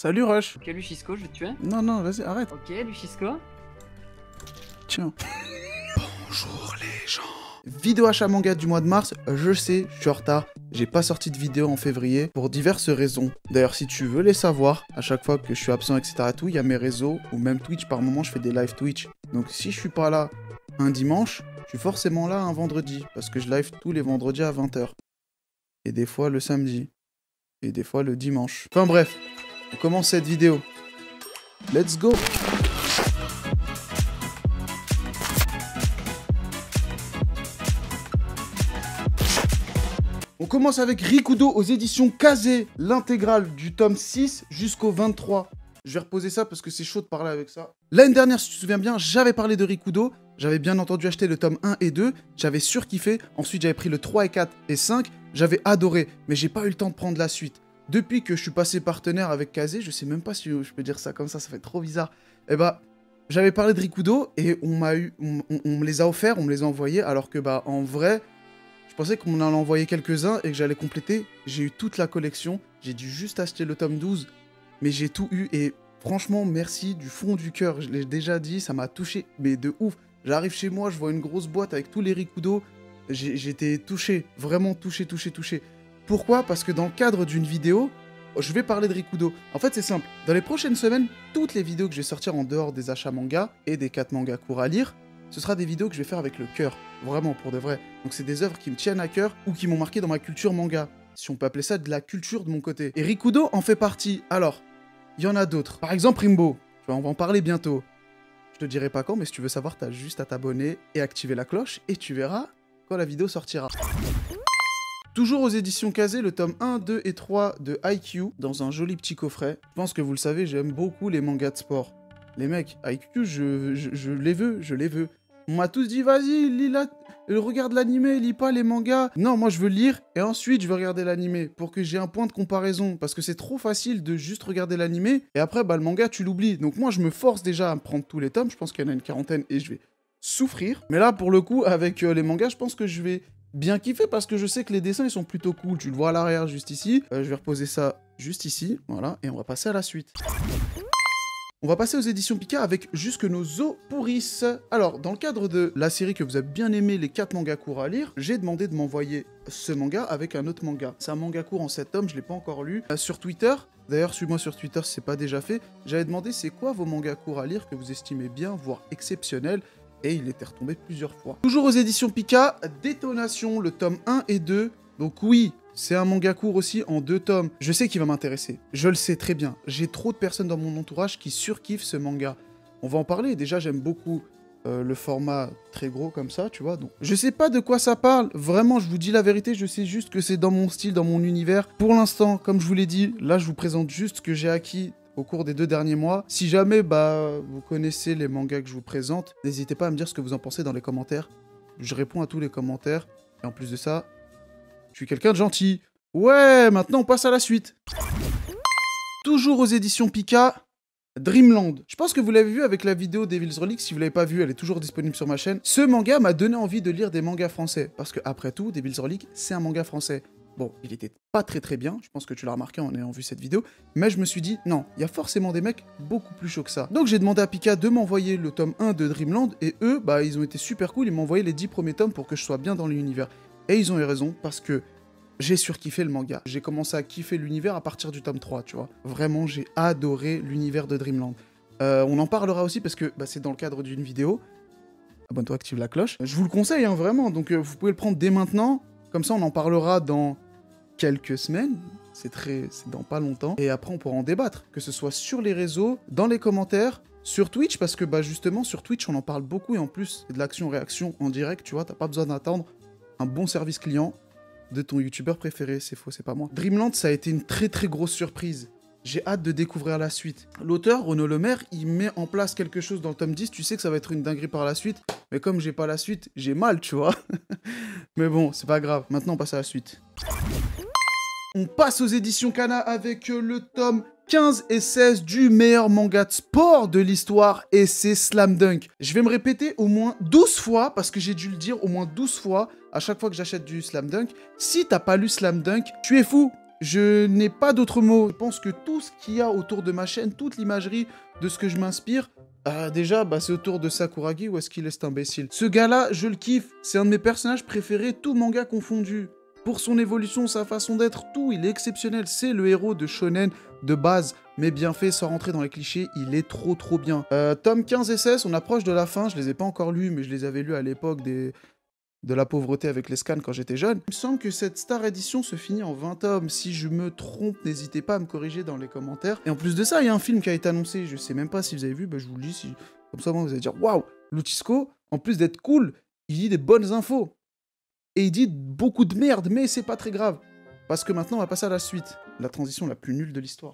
Salut Rush. Ok, Luchisco, je vais te tuer. Non, non, vas-y, arrête. Ok, Luchisco. Tiens. Bonjour les gens. Vidéo achat manga du mois de mars, je sais, je suis en retard. J'ai pas sorti de vidéo en février pour diverses raisons. D'ailleurs, si tu veux les savoir, à chaque fois que je suis absent, etc. tout, il y a mes réseaux ou même Twitch. Par moment, je fais des live Twitch. Donc si je suis pas là un dimanche, je suis forcément là un vendredi. Parce que je live tous les vendredis à 20h. Et des fois le samedi. Et des fois le dimanche. Enfin bref, on commence cette vidéo. Let's go! On commence avec Rikudo aux éditions Kazé, l'intégrale du tome 6 jusqu'au 23. Je vais reposer ça parce que c'est chaud de parler avec ça. L'année dernière, si tu te souviens bien, j'avais parlé de Rikudo. J'avais bien entendu acheter le tome 1 et 2. J'avais surkiffé. Ensuite, j'avais pris le 3 et 4 et 5. J'avais adoré, mais j'ai pas eu le temps de prendre la suite. Depuis que je suis passé partenaire avec Kazé, je sais même pas si je peux dire ça comme ça fait trop bizarre. Eh bah, j'avais parlé de Rikudo et on me les a offerts, on me les a envoyés, alors que bah en vrai, je pensais qu'on en allait envoyer quelques-uns et que j'allais compléter. J'ai eu toute la collection, j'ai dû juste acheter le tome 12, mais j'ai tout eu et franchement, merci du fond du cœur. Je l'ai déjà dit, ça m'a touché, mais de ouf. J'arrive chez moi, je vois une grosse boîte avec tous les Rikudo. J'étais touché, vraiment touché. Pourquoi? Parce que dans le cadre d'une vidéo, je vais parler de Rikudo. En fait, c'est simple. Dans les prochaines semaines, toutes les vidéos que je vais sortir en dehors des achats manga et des 4 mangas courts à lire, ce sera des vidéos que je vais faire avec le cœur. Vraiment, pour de vrai. Donc c'est des œuvres qui me tiennent à cœur ou qui m'ont marqué dans ma culture manga. Si on peut appeler ça de la culture de mon côté. Et Rikudo en fait partie. Alors, il y en a d'autres. Par exemple, Rimbo. On va en parler bientôt. Je te dirai pas quand, mais si tu veux savoir, t'as juste à t'abonner et activer la cloche et tu verras quand la vidéo sortira. Toujours aux éditions Kazé, le tome 1, 2 et 3 de Haikyuu, dans un joli petit coffret. Je pense que vous le savez, j'aime beaucoup les mangas de sport. Les mecs, Haikyuu, je les veux. On m'a tous dit, vas-y, regarde l'animé, lis pas les mangas. Non, moi je veux lire, et ensuite je veux regarder l'animé, pour que j'ai un point de comparaison. Parce que c'est trop facile de juste regarder l'animé, et après, bah, le manga, tu l'oublies. Donc moi, je me force déjà à me prendre tous les tomes, je pense qu'il y en a une quarantaine, et je vais souffrir. Mais là, pour le coup, avec les mangas, je pense que je vais bien kiffer parce que je sais que les dessins ils sont plutôt cool. Tu le vois à l'arrière juste ici. Je vais reposer ça juste ici. Voilà. Et on va passer à la suite. On va passer aux éditions Pika avec Jusque nos os pourrissent. Alors, dans le cadre de la série que vous avez bien aimé, les 4 mangas courts à lire, j'ai demandé de m'envoyer ce manga avec un autre manga. C'est un manga court en 7 tomes, je l'ai pas encore lu. Sur Twitter, d'ailleurs, suis-moi sur Twitter si c'est pas déjà fait, j'avais demandé c'est quoi vos mangas courts à lire que vous estimez bien, voire exceptionnels. Et il était retombé plusieurs fois. Toujours aux éditions Pika, Détonation, le tome 1 et 2. Donc oui, c'est un manga court aussi en 2 tomes. Je sais qu'il va m'intéresser. Je le sais très bien. J'ai trop de personnes dans mon entourage qui surkiffent ce manga. On va en parler. Déjà, j'aime beaucoup le format très gros comme ça, tu vois. Donc, je sais pas de quoi ça parle. Vraiment, je vous dis la vérité. Je sais juste que c'est dans mon style, dans mon univers. Pour l'instant, comme je vous l'ai dit, là, je vous présente juste ce que j'ai acquis au cours des 2 derniers mois. Si jamais vous connaissez les mangas que je vous présente, n'hésitez pas à me dire ce que vous en pensez dans les commentaires. Je réponds à tous les commentaires. Et en plus de ça, je suis quelqu'un de gentil. Ouais, maintenant on passe à la suite. Toujours aux éditions Pika, Dreamland. Je pense que vous l'avez vu avec la vidéo Devil's Relic. Si vous l'avez pas vu, elle est toujours disponible sur ma chaîne. Ce manga m'a donné envie de lire des mangas français. Parce que après tout, Devil's Relic, c'est un manga français. Bon, il était pas très bien, je pense que tu l'as remarqué en ayant vu cette vidéo, mais je me suis dit, non, il y a forcément des mecs beaucoup plus chauds que ça. Donc j'ai demandé à Pika de m'envoyer le tome 1 de Dreamland, et eux, bah ils ont été super cool, ils m'ont envoyé les 10 premiers tomes pour que je sois bien dans l'univers. Et ils ont eu raison, parce que j'ai surkiffé le manga. J'ai commencé à kiffer l'univers à partir du tome 3, tu vois. Vraiment, j'ai adoré l'univers de Dreamland. On en parlera aussi, parce que c'est dans le cadre d'une vidéo. Abonne-toi, active la cloche. Je vous le conseille, hein, vraiment, donc vous pouvez le prendre dès maintenant, comme ça on en parlera dans quelques semaines, c'est dans pas longtemps, et après on pourra en débattre, que ce soit sur les réseaux, dans les commentaires, sur Twitch, parce que justement sur Twitch on en parle beaucoup, et en plus c'est de l'action-réaction en direct, tu vois, t'as pas besoin d'attendre un bon service client de ton youtubeur préféré, c'est faux, c'est pas moi. Dreamland, ça a été une très grosse surprise. J'ai hâte de découvrir la suite. L'auteur, Renaud Lemaire, il met en place quelque chose dans le tome 10, tu sais que ça va être une dinguerie par la suite, mais comme j'ai pas la suite, j'ai mal, tu vois. Mais bon, c'est pas grave, maintenant on passe à la suite. On passe aux éditions Kana avec le tome 15 et 16 du meilleur manga de sport de l'histoire, et c'est Slam Dunk. Je vais me répéter au moins 12 fois, parce que j'ai dû le dire au moins 12 fois, à chaque fois que j'achète du Slam Dunk. Si t'as pas lu Slam Dunk, tu es fou. Je n'ai pas d'autres mots. Je pense que tout ce qu'il y a autour de ma chaîne, toute l'imagerie de ce que je m'inspire, déjà, c'est autour de Sakuragi ou est-ce qu'il est cet imbécile. Ce gars-là, je le kiffe. C'est un de mes personnages préférés, tout manga confondu. Pour son évolution, sa façon d'être, tout, il est exceptionnel. C'est le héros de shonen de base, mais bien fait, sans rentrer dans les clichés, il est trop bien. Tome 15 et 16, on approche de la fin, je les ai pas encore lus, mais je les avais lus à l'époque de la pauvreté avec les scans quand j'étais jeune. Il me semble que cette Star Edition se finit en 20 tomes. Si je me trompe, n'hésitez pas à me corriger dans les commentaires. Et en plus de ça, il y a un film qui a été annoncé, je sais même pas si vous avez vu, je vous le dis, comme ça vous allez dire, waouh, Luchesco, en plus d'être cool, il dit des bonnes infos. Et il dit beaucoup de merde, mais c'est pas très grave. Parce que maintenant, on va passer à la suite. La transition la plus nulle de l'histoire.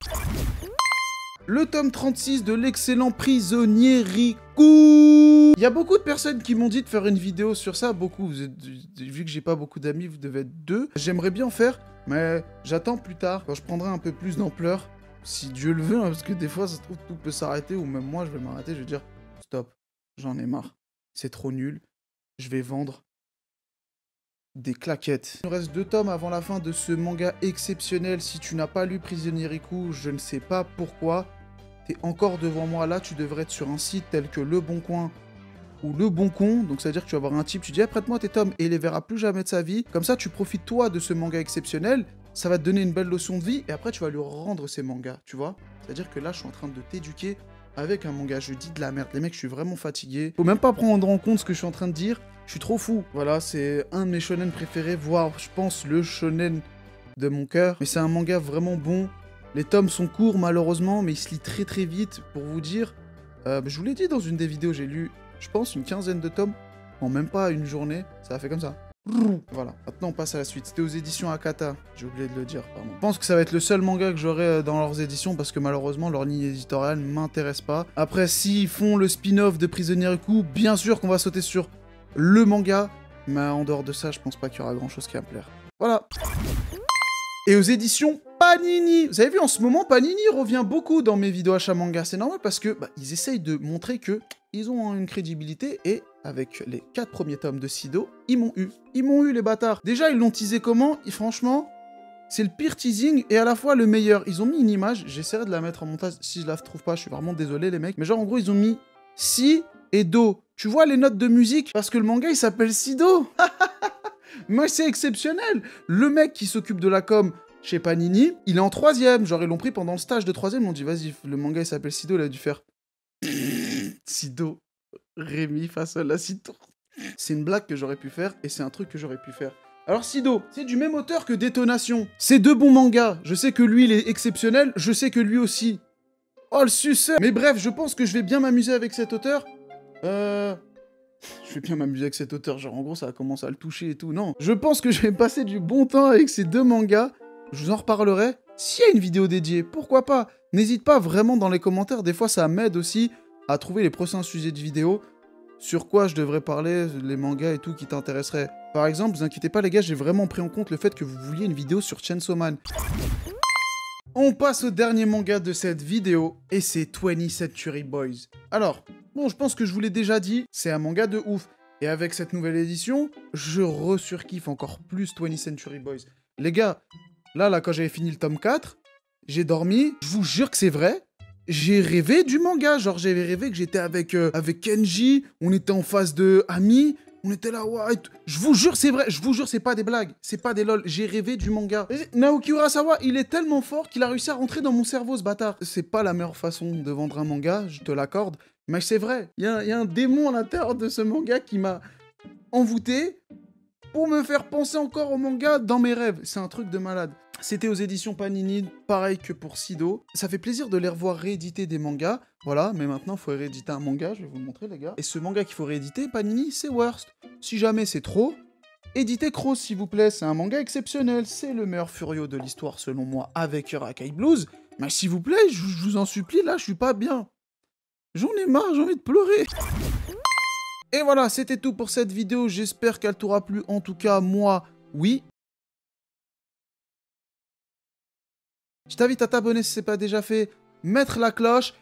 Le tome 36 de l'excellent prisonnier Riku. Il y a beaucoup de personnes qui m'ont dit de faire une vidéo sur ça. Beaucoup, vu que j'ai pas beaucoup d'amis, vous devez être deux. J'aimerais bien en faire, mais j'attends plus tard, quand je prendrai un peu plus d'ampleur. Si Dieu le veut, hein, parce que des fois, ça se trouve, tout peut s'arrêter, ou même moi, je vais m'arrêter, je vais dire, stop, j'en ai marre. C'est trop nul. Je vais vendre des claquettes. Il nous reste 2 tomes avant la fin de ce manga exceptionnel. Si tu n'as pas lu Prisonnier Riku, je ne sais pas pourquoi. T'es encore devant moi là, tu devrais être sur un site tel que Le Bon Coin ou Le Bon Con. Donc ça veut dire que tu vas avoir un type, tu dis prête-moi tes tomes et il les verra plus jamais de sa vie. Comme ça, tu profites toi de ce manga exceptionnel. Ça va te donner une belle leçon de vie et après tu vas lui rendre ces mangas, tu vois. C'est-à-dire que là, je suis en train de t'éduquer avec un manga. Je dis de la merde. Les mecs, je suis vraiment fatigué. Faut même pas prendre en compte ce que je suis en train de dire. Je suis trop fou. Voilà, c'est un de mes shonen préférés, voire, je pense, le shonen de mon cœur. Mais c'est un manga vraiment bon. Les tomes sont courts, malheureusement, mais il se lit très vite. Pour vous dire, je vous l'ai dit dans une des vidéos, j'ai lu, je pense, une 15aine de tomes. En même pas une journée, ça a fait comme ça. Voilà, maintenant on passe à la suite. C'était aux éditions Akata, j'ai oublié de le dire, pardon. Je pense que ça va être le seul manga que j'aurai dans leurs éditions parce que malheureusement leur ligne éditoriale ne m'intéresse pas. Après, s'ils font le spin-off de Prisonnier Riku, bien sûr qu'on va sauter sur le manga, mais en dehors de ça, je pense pas qu'il y aura grand chose qui va me plaire. Voilà. Et aux éditions Panini. Vous avez vu, en ce moment, Panini revient beaucoup dans mes vidéos achat manga. C'est normal parce que ils essayent de montrer que ils ont une crédibilité et avec les 4 premiers tomes de Sido, ils m'ont eu. Ils m'ont eu, les bâtards. Déjà, ils l'ont teasé comment? Et franchement, c'est le pire teasing et à la fois le meilleur. Ils ont mis une image, j'essaierai de la mettre en montage. Si je la trouve pas, je suis vraiment désolé, les mecs. Mais genre, en gros, ils ont mis Si et Do. Tu vois les notes de musique? Parce que le manga, il s'appelle Sido. Mais c'est exceptionnel. Le mec qui s'occupe de la com chez Panini, il est en 3ème. Genre, ils l'ont pris pendant le stage de 3ème. Ils m'ont dit, vas-y, le manga, il s'appelle Sido. Il a dû faire Sido. Rémi face à la Sido. C'est une blague que j'aurais pu faire et c'est un truc que j'aurais pu faire. Alors Sido, c'est du même auteur que Détonation. C'est 2 bons mangas. Je sais que lui, il est exceptionnel. Je sais que lui aussi. Oh, le suceur. Mais bref, je pense que je vais bien m'amuser avec cet auteur. Je vais bien m'amuser avec cet auteur. Genre, en gros, ça va commencer à le toucher et tout. Non. Je pense que je vais passer du bon temps avec ces 2 mangas. Je vous en reparlerai. S'il y a une vidéo dédiée, pourquoi pas? N'hésite pas vraiment dans les commentaires. Des fois, ça m'aide aussi à trouver les prochains sujets de vidéo. Sur quoi je devrais parler, les mangas et tout qui t'intéresseraient. Par exemple, vous inquiétez pas les gars, j'ai vraiment pris en compte le fait que vous vouliez une vidéo sur Chainsaw Man. On passe au dernier manga de cette vidéo, et c'est 20th Century Boys. Alors, bon, je pense que je vous l'ai déjà dit, c'est un manga de ouf. Et avec cette nouvelle édition, je resurkiffe encore plus 20th Century Boys. Les gars, là, quand j'avais fini le tome 4, j'ai dormi, je vous jure que c'est vrai. J'ai rêvé du manga, genre j'avais rêvé que j'étais avec Kenji, on était en face de Ami, on était là, ouais, je vous jure c'est vrai, je vous jure c'est pas des blagues, c'est pas des lol, j'ai rêvé du manga. Naoki Urasawa, il est tellement fort qu'il a réussi à rentrer dans mon cerveau ce bâtard. C'est pas la meilleure façon de vendre un manga, je te l'accorde, mais c'est vrai, il y a un démon à l'intérieur de ce manga qui m'a envoûté pour me faire penser encore au manga dans mes rêves, c'est un truc de malade. C'était aux éditions Panini, pareil que pour Sido. Ça fait plaisir de les revoir rééditer des mangas. Voilà, mais maintenant, il faut rééditer un manga, je vais vous le montrer, les gars. Et ce manga qu'il faut rééditer, Panini, c'est Worst. Si jamais c'est trop, éditez Cross, s'il vous plaît. C'est un manga exceptionnel. C'est le meilleur Furio de l'histoire, selon moi, avec Urakai Blues. Mais s'il vous plaît, je vous en supplie, là, je suis pas bien. J'en ai marre, j'ai envie de pleurer. Et voilà, c'était tout pour cette vidéo. J'espère qu'elle t'aura plu. En tout cas, moi, oui. Je t'invite à t'abonner si ce n'est pas déjà fait, mettre la cloche,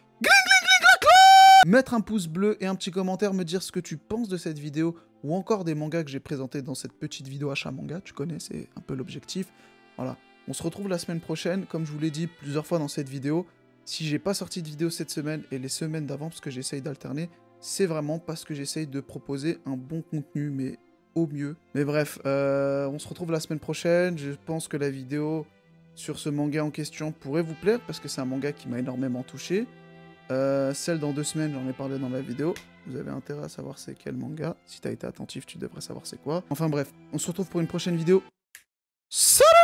mettre un pouce bleu et un petit commentaire, me dire ce que tu penses de cette vidéo ou encore des mangas que j'ai présentés dans cette petite vidéo achat manga, tu connais, c'est un peu l'objectif. Voilà. On se retrouve la semaine prochaine, comme je vous l'ai dit plusieurs fois dans cette vidéo. Si j'ai pas sorti de vidéo cette semaine et les semaines d'avant, parce que j'essaye d'alterner, c'est vraiment parce que j'essaye de proposer un bon contenu, mais au mieux. Mais bref, on se retrouve la semaine prochaine. Je pense que la vidéo sur ce manga en question pourrait vous plaire, parce que c'est un manga qui m'a énormément touché. Celle dans 2 semaines, j'en ai parlé dans la vidéo. Vous avez intérêt à savoir c'est quel manga. Si t'as été attentif, tu devrais savoir c'est quoi. Enfin bref, on se retrouve pour une prochaine vidéo. Salut!